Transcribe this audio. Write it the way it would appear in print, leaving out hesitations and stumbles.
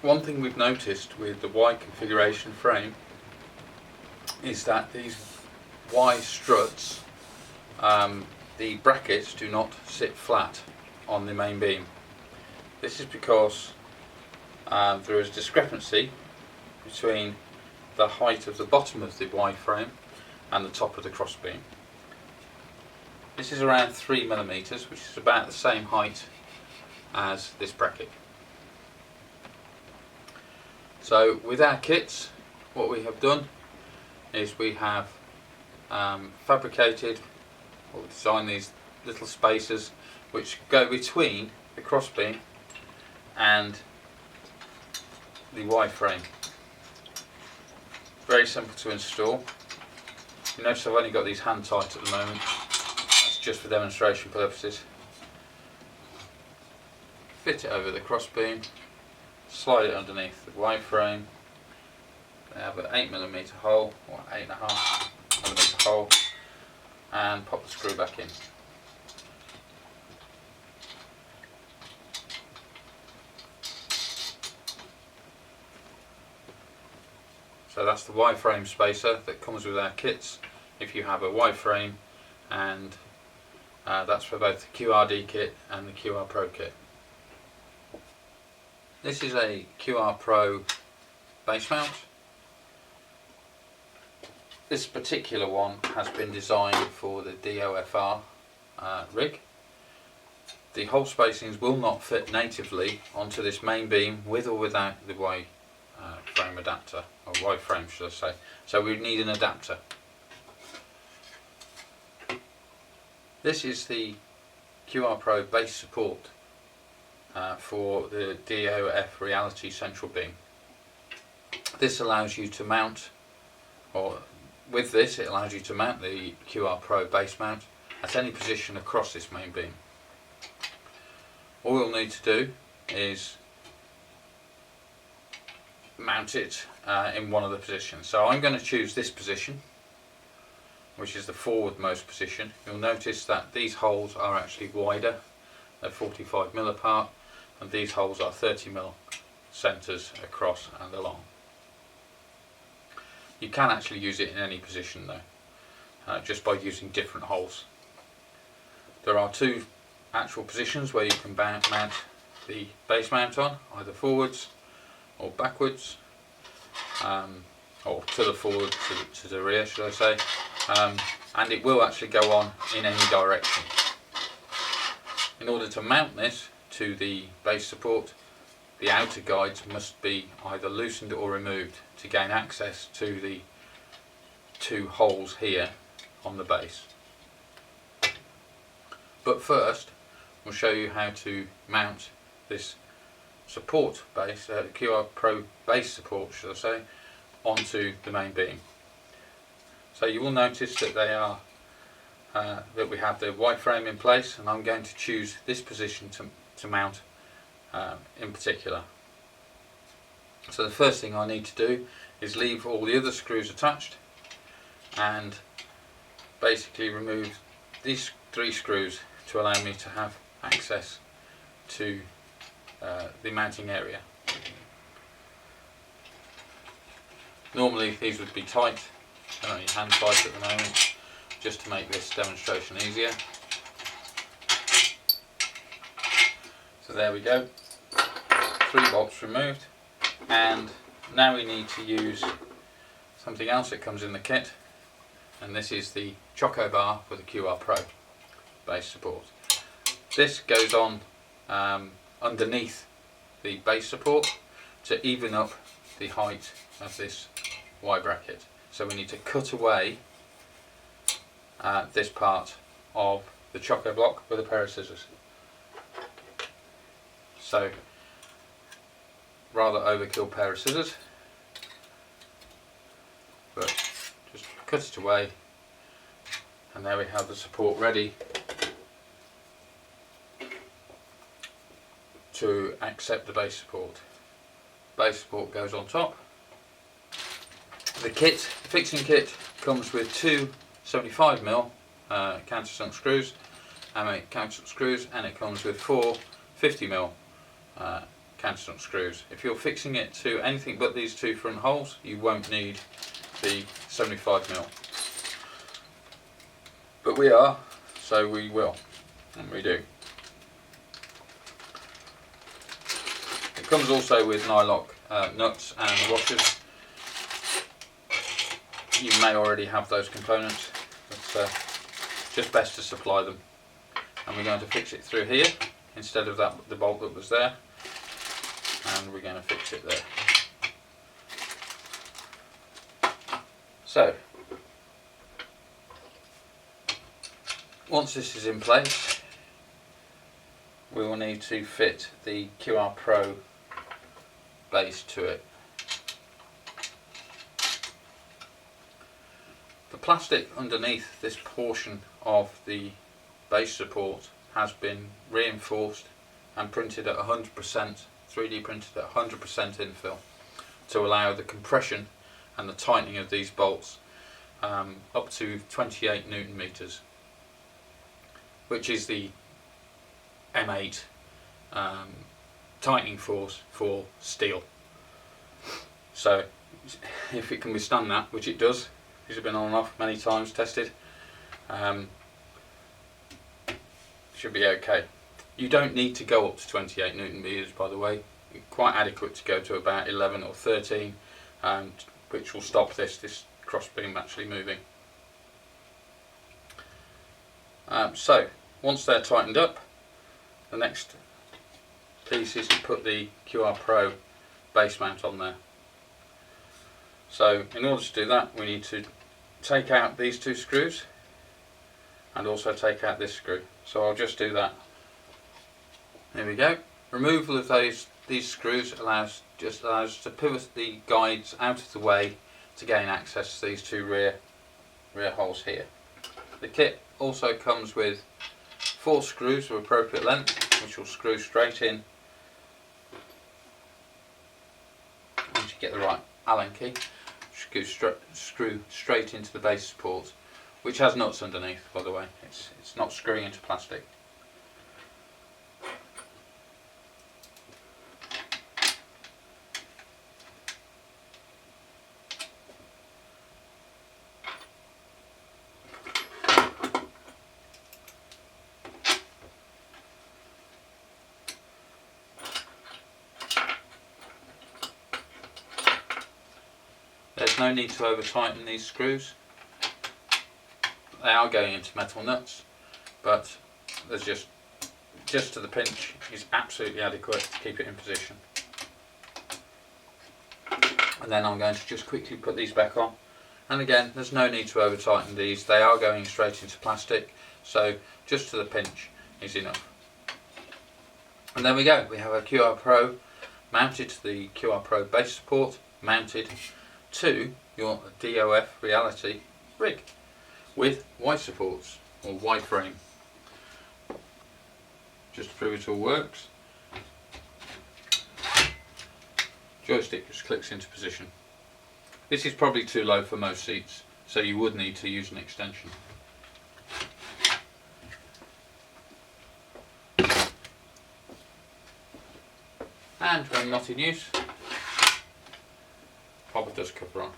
one thing we've noticed with the Y configuration frame is that these Y struts, the brackets do not sit flat on the main beam. This is because there is a discrepancy between the height of the bottom of the Y frame and the top of the cross beam. This is around 3mm, which is about the same height as this bracket. So with our kits, what we have done is we have fabricated or designed these little spacers which go between the cross beam and the Y frame. Very simple to install. You notice I've only got these hand tight at the moment. That's just for demonstration purposes. Fit it over the cross beam, slide it underneath the Y frame. They have an 8mm hole or 8.5mm hole, and pop the screw back in. So that's the Y frame spacer that comes with our kits if you have a Y frame, and that's for both the QRD kit and the QRPro kit. This is a QRPro Base Mount. This particular one has been designed for the DOFR rig. The hole spacings will not fit natively onto this main beam with or without the Y frame adapter, or Y frame should I say. So we need an adapter. This is the QRPro base support for the DOF Reality central beam. This allows you to mount, or with this it allows you to mount the QRPro base mount at any position across this main beam. All we'll need to do is mount it in one of the positions. So I'm going to choose this position, which is the forwardmost position. You'll notice that these holes are actually wider, they're 45mm apart, and these holes are 30mm centres across and along. You can actually use it in any position though, just by using different holes. There are two actual positions where you can mount the base mount on, either forwards or backwards, or to the forward, to the rear should I say, and it will actually go on in any direction. In order to mount this to the base support, the outer guides must be either loosened or removed to gain access to the two holes here on the base. But first we'll show you how to mount this support base, QRPro base support should I say, onto the main beam. So you will notice that they are that we have the Y frame in place, and I'm going to choose this position to mount in particular. So the first thing I need to do is leave all the other screws attached and basically remove these 3 screws to allow me to have access to the mounting area. Normally these would be tight, they're only hand tight at the moment, just to make this demonstration easier. So there we go, 3 bolts removed, and now we need to use something else that comes in the kit, and this is the choco bar for the QRPro base support. This goes on underneath the base support to even up the height of this Y bracket. So we need to cut away this part of the choco block with a pair of scissors. So rather overkill pair of scissors, but just cut it away, and there we have the support ready to accept the base support. Base support goes on top. The fixing kit comes with 2 75mm countersunk screws, and it comes with 4 50mm countersunk screws. If you're fixing it to anything but these two front holes, you won't need the 75mm. But we are, so we will, and we do. It comes also with nylock nuts and washers. You may already have those components, but just best to supply them. And we're going to fix it through here instead of the bolt that was there, and we're going to fix it there. So once this is in place, we will need to fit the QRPro base to it. The plastic underneath this portion of the base support has been reinforced and printed at 100%, 3D printed at 100% infill, to allow the compression and the tightening of these bolts up to 28 Newton meters, which is the M8 tightening force for steel. So if it can withstand that, which it does, these have been on and off many times, tested, should be okay. You don't need to go up to 28 Newton meters, by the way. It's quite adequate to go to about 11 or 13, which will stop this cross beam actually moving. So once they're tightened up, the next piece is to put the QRPro base mount on there. So in order to do that, we need to take out these two screws and also take out this screw. So I'll just do that. There we go. Removal of these screws allows us to pivot the guides out of the way to gain access to these two rear holes here. The kit also comes with 4 screws of appropriate length, which will screw straight in once you get the right Allen key. Screw straight into the base support, which has nuts underneath, by the way. It's not screwing into plastic. There's no need to over tighten these screws. They are going into metal nuts, but there's just to the pinch is absolutely adequate to keep it in position. And then I'm going to just quickly put these back on. And again, there's no need to over tighten these. They are going straight into plastic, so just to the pinch is enough. And there we go. We have a QRPro mounted to the QRPro base support, mounted to your DOF Reality rig with Y supports or Y frame. Just to prove it all works, joystick just clicks into position. This is probably too low for most seats, so you would need to use an extension. And when not in use, pop a dust cover on.